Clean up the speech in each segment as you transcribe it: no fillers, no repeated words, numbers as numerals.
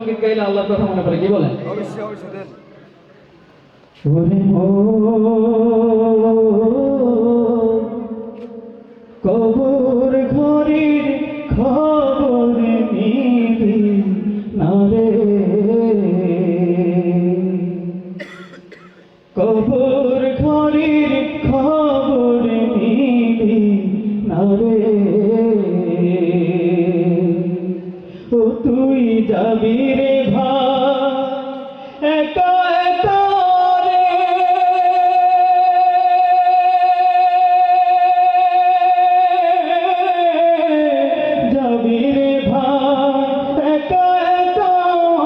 সঙ্গীত গাইলে আল্লাহর কথা মনে পড়ে, কি বলেন? অবশ্যই অবশ্যই দেন। কবর ঘরের খবর নিবি না রে, কবর ঘরের খবর নিবি না রে, ও তুই যাবি রে ভাই একা একা রে, যাবি রে ভাই একা একা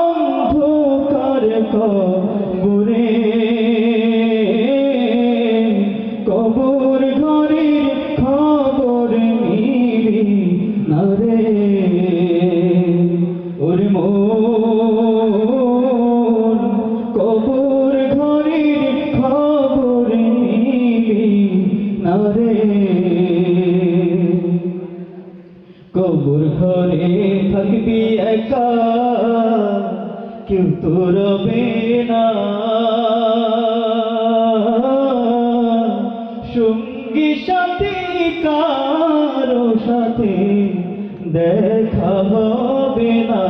অন্ধকার কবরে, কবর ঘরের খবর নিবি না রে, ওরে মন কবর ঘরের খবর নিবি না রে, কবর ঘরে থাকবি একা কেউ তো রবে না, সঙ্গী সাথী কারো সাথে দেখা হবে না,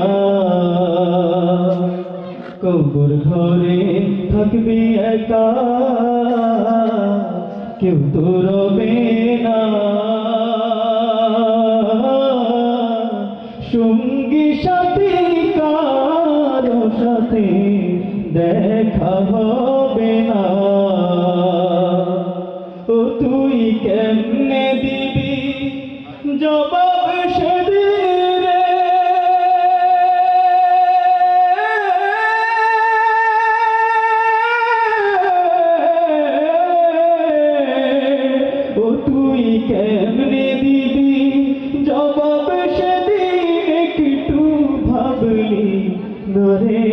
কবর ঘরে থাকবি একা কেউ তো রবে না, সঙ্গী সাথী কারো সাথে দেখা হবে না, ও তুই কেমনে দিবি জবাব সেদিন রে, ও তুই কেমনে দিবি জবাব সেদিন একটু ভাবলি না রে,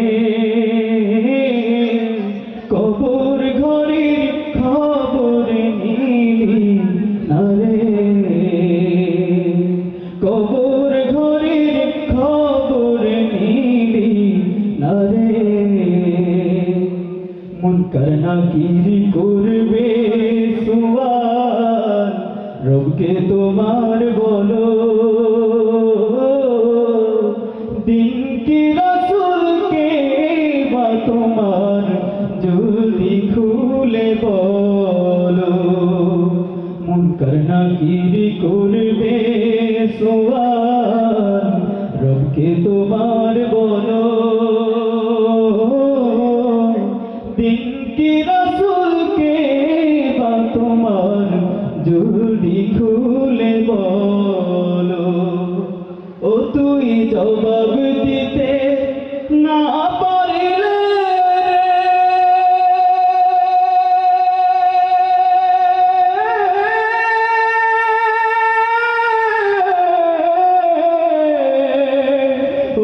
কবর ঘরের খবর নিবি না রে, কবর ঘরের খবর নিবি না রে, মুনকার নাকির করবে সুয়াল রবকে তোমার বলো, দিন কি রাসূলকে বা তোমার জলদি খুলে বলো, মুনকার নাকির করবে সুয়াল রবকে তোমার বলো, দিন কি রাসূলকে বা তোমার জলদি খুলে বলো, ও তুই জবাব দিতে না পারলে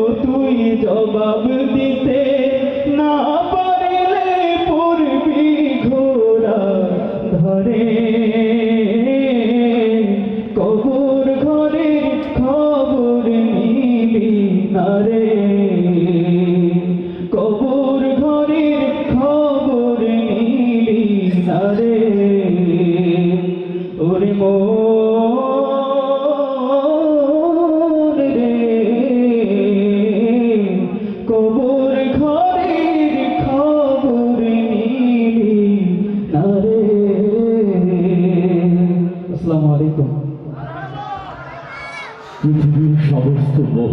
ও তুই জবাব দিতে না পারলে পড়বি ঘোড়া ধরে, কবর ঘরের খবর নিবি না রে, কবর ঘরের খবর নিবি না রে, ওরে মন রে, কবর ঘরের খবর নিবি না রে। আসসালামু আলাইকুম। পৃথিবীর সমস্ত মোহ